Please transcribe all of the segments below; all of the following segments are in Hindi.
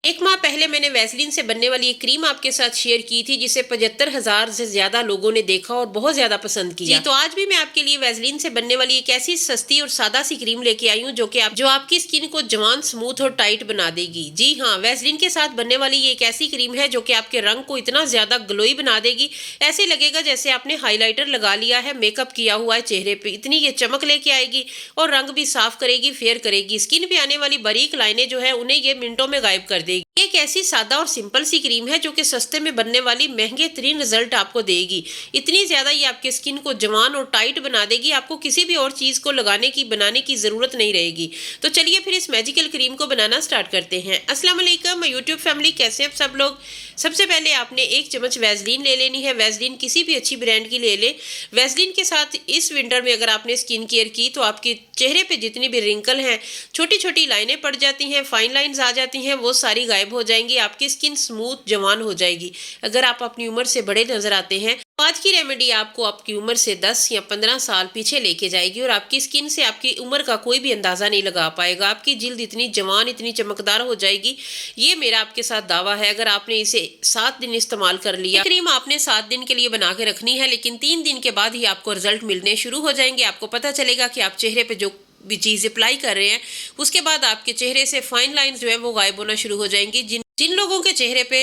एक माह पहले मैंने वैसलीन से बनने वाली एक क्रीम आपके साथ शेयर की थी, जिसे 75,000 से ज्यादा लोगों ने देखा और बहुत ज्यादा पसंद किया। जी, तो आज भी मैं आपके लिए वैसलीन से बनने वाली एक ऐसी सस्ती और सादा सी क्रीम लेके आई हूँ जो आपकी स्किन को जवान, स्मूथ और टाइट बना देगी। जी हाँ, वैसलीन के साथ बनने वाली ये एक ऐसी क्रीम है जो कि आपके रंग को इतना ज्यादा ग्लोई बना देगी, ऐसे लगेगा जैसे आपने हाईलाइटर लगा लिया है, मेकअप किया हुआ है चेहरे पे। इतनी ये चमक लेके आएगी और रंग भी साफ करेगी, फेयर करेगी। स्किन पे आने वाली बारीक लाइनें जो है उन्हें ये मिनटों में गायब कर देगी। एक ऐसी सादा और सिंपल सी क्रीम है जो कि सस्ते में बनने वाली महंगे तरीन रिजल्ट आपको देगी। इतनी ज्यादा ये आपके स्किन को जवान और टाइट बना देगी, आपको किसी भी और चीज को बनाने की जरूरत नहीं रहेगी। तो चलिए फिर इस मैजिकल क्रीम को बनाना स्टार्ट करते हैं। अस्सलाम वालेकुम यूट्यूब फैमिली, कैसे हैं आप सब लोग। सबसे पहले आपने 1 चम्मच वैसलीन ले लेनी है। वैसलीन किसी भी अच्छी ब्रांड की ले ले। वैसलीन के साथ इस विंटर में अगर आपने स्किन केयर की तो आपके चेहरे पे जितनी भी रिंकल हैं, छोटी छोटी लाइनें पड़ जाती हैं, फाइन लाइंस आ जाती हैं, वो सारी गायब हो जाएंगी। आपकी स्किन स्मूथ जवान हो जाएगी। अगर आप अपनी उम्र से बड़े नजर आते हैं, आज की रेमेडी आपको आपकी उम्र से 10 या 15 साल पीछे लेके जाएगी और आपकी स्किन से आपकी उम्र का कोई भी अंदाजा नहीं लगा पाएगा। आपकी जिल्द इतनी जवान, इतनी चमकदार हो जाएगी, ये मेरा आपके साथ दावा है। अगर आपने इसे 7 दिन इस्तेमाल कर लिया, क्रीम आपने 7 दिन के लिए बना के रखनी है, लेकिन 3 दिन के बाद ही आपको रिजल्ट मिलने शुरू हो जाएंगे। आपको पता चलेगा कि आप चेहरे पे जो भी चीज अप्लाई कर रहे हैं, उसके बाद आपके चेहरे से फाइन लाइंस जो है वो गायब होना शुरू हो जाएंगी। जिन जिन लोगों के चेहरे पे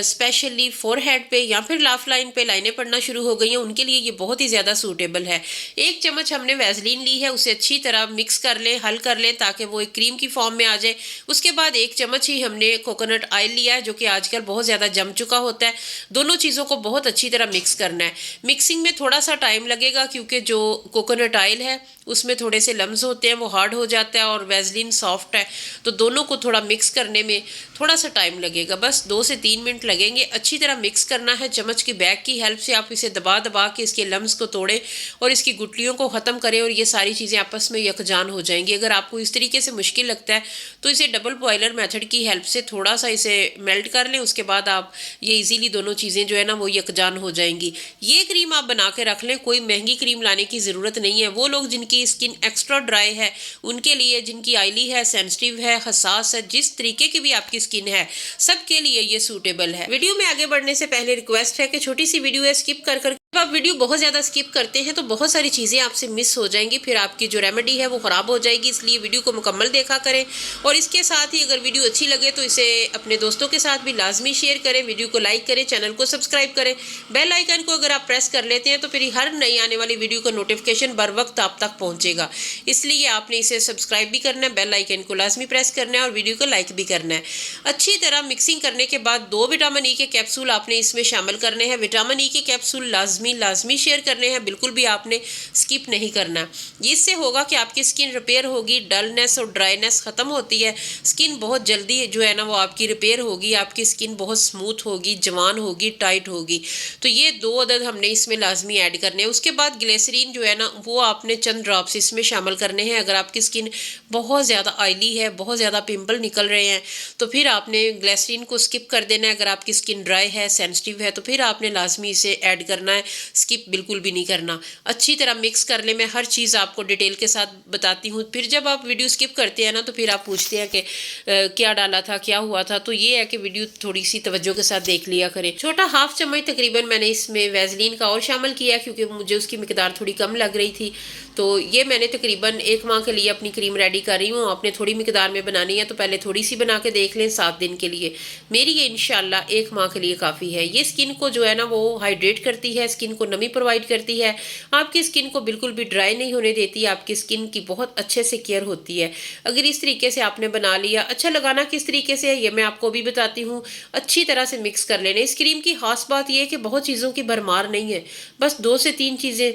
स्पेशली फोरहेड पे या फिर लाफ लाइन पे लाइनें पड़ना शुरू हो गई हैं, उनके लिए ये बहुत ही ज़्यादा सूटेबल है। 1 चम्मच हमने वैसलीन ली है, उसे अच्छी तरह मिक्स कर लें, हल कर लें ताकि वो एक क्रीम की फॉर्म में आ जाए। उसके बाद 1 चम्मच ही हमने कोकोनट ऑयल लिया है, जो कि आजकल बहुत ज़्यादा जम चुका होता है। दोनों चीज़ों को बहुत अच्छी तरह मिक्स करना है। मिक्सिंग में थोड़ा सा टाइम लगेगा, क्योंकि जो कोकोनट ऑयल है उसमें थोड़े से लम्स होते हैं, वो हार्ड हो जाता है, और वैसलीन सॉफ्ट है, तो दोनों को थोड़ा मिक्स करने में थोड़ा सा टाइम लगेगा। बस 2 से 3 मिनट लगेंगे। अच्छी तरह मिक्स करना है। चम्मच की बैग की हेल्प से आप इसे दबा दबा के इसके लम्स को तोड़ें और इसकी गुठलियों को ख़त्म करें, और ये सारी चीज़ें आपस में यकजान हो जाएंगी। अगर आपको इस तरीके से मुश्किल लगता है तो इसे डबल बॉयलर मेथड की हेल्प से थोड़ा सा इसे मेल्ट कर लें। उसके बाद आप ये इजीली दोनों चीज़ें जो है ना वो यकजान हो जाएंगी। ये क्रीम आप बना के रख लें, कोई महंगी क्रीम लाने की ज़रूरत नहीं है। वो लोग जिनकी स्किन एक्स्ट्रा ड्राई है, उनके लिए, जिनकी ऑयली है, सेंसिटिव है, हसास है, जिस तरीके की भी आपकी स्किन है, सबके लिए ये सूटेबल है। वीडियो में आगे बढ़ने से पहले रिक्वेस्ट है कि छोटी सी वीडियो है, स्किप कर जब आप वीडियो बहुत ज़्यादा स्किप करते हैं तो बहुत सारी चीज़ें आपसे मिस हो जाएंगी, फिर आपकी जो रेमेडी है वो ख़राब हो जाएगी। इसलिए वीडियो को मुकम्मल देखा करें, और इसके साथ ही अगर वीडियो अच्छी लगे तो इसे अपने दोस्तों के साथ भी लाजमी शेयर करें। वीडियो को लाइक करें, चैनल को सब्सक्राइब करें। बेल आइकन को अगर आप प्रेस कर लेते हैं तो फिर हर नई आने वाली वीडियो का नोटिफिकेशन बर वक्त आप तक पहुँचेगा। इसलिए आपने इसे सब्सक्राइब भी करना है, बेल आइकन को लाजमी प्रेस करना है, और वीडियो को लाइक भी करना है। अच्छी तरह मिक्सिंग करने के बाद 2 विटामिन ई के कैप्सूल आपने इसमें शामिल करने हैं। विटामिन ई के कैप्सूल लाजमी शेयर करने हैं, बिल्कुल भी आपने स्किप नहीं करना। इससे होगा कि आपकी स्किन रिपेयर होगी, डलनेस और ड्राइनेस खत्म होती है। स्किन बहुत जल्दी जो है ना वो आपकी रिपेयर होगी, आपकी स्किन बहुत स्मूथ होगी, जवान होगी, टाइट होगी। तो ये 2 अदद हमने इसमें लाजमी ऐड करने हैं। उसके बाद ग्लिसरीन जो है ना वो आपने चंद ड्रॉप्स इसमें शामिल करने हैं। अगर आपकी स्किन बहुत ज़्यादा ऑयली है, बहुत ज़्यादा पिंपल निकल रहे हैं, तो फिर आपने ग्लिसरीन को स्किप कर देना है। अगर आपकी स्किन ड्राई है, सेंसिटिव है, तो फिर आपने लाजमी इसे ऐड करना है, स्किप बिल्कुल भी नहीं करना। अच्छी तरह मिक्स कर ले। मैं हर चीज़ आपको डिटेल के साथ बताती हूँ। फिर जब आप वीडियो स्किप करते हैं ना तो फिर आप पूछते हैं कि क्या डाला था, क्या हुआ था। तो ये है कि वीडियो थोड़ी सी तवज्जो के साथ देख लिया करें। छोटा हाफ चम्मच तकरीबन मैंने इसमें वैसलीन का और शामिल किया, क्योंकि मुझे उसकी मिकदार थोड़ी कम लग रही थी। तो ये मैंने तकरीबन 1 माह के लिए अपनी क्रीम रेडी कर रही हूँ। आपने थोड़ी मिकदार में बनानी है तो पहले थोड़ी सी बना के देख लें 7 दिन के लिए। मेरी ये इंशाल्लाह 1 माह के लिए काफ़ी है। ये स्किन को जो है ना वो हाइड्रेट करती है, स्किन को नमी प्रोवाइड करती है, आपकी स्किन को बिल्कुल भी ड्राई नहीं होने देती, आपकी स्किन की बहुत अच्छे से केयर होती है। अगर इस तरीके से आपने बना लिया। अच्छा लगाना किस तरीके से है ये मैं आपको भी बताती हूँ। अच्छी तरह से मिक्स कर लेना। इस क्रीम की खास बात यह है कि बहुत चीज़ों की भरमार नहीं है, बस 2 से 3 चीज़ें,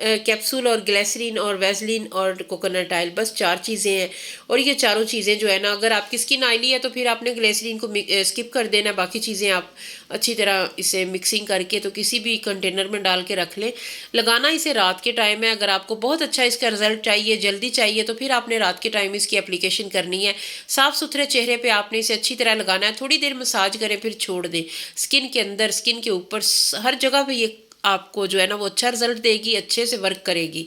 कैप्सूल और ग्लिसरीन और वैसलीन और कोकोनट ऑयल, बस 4 चीज़ें हैं। और ये चारों चीज़ें जो है ना, अगर आपकी स्किन ऑयली है तो फिर आपने ग्लिसरीन को स्किप कर देना। बाकी चीज़ें आप अच्छी तरह इसे मिक्सिंग करके तो किसी भी कंटेनर में डाल के रख लें। लगाना इसे रात के टाइम है। अगर आपको बहुत अच्छा इसका रिजल्ट चाहिए, जल्दी चाहिए, तो फिर आपने रात के टाइम इसकी एप्लीकेशन करनी है। साफ़ सुथरे चेहरे पे आपने इसे अच्छी तरह लगाना है। थोड़ी देर मसाज करें, फिर छोड़ दें। स्किन के अंदर, स्किन के ऊपर, हर जगह पे ये आपको जो है ना वो अच्छा रिजल्ट देगी, अच्छे से वर्क करेगी।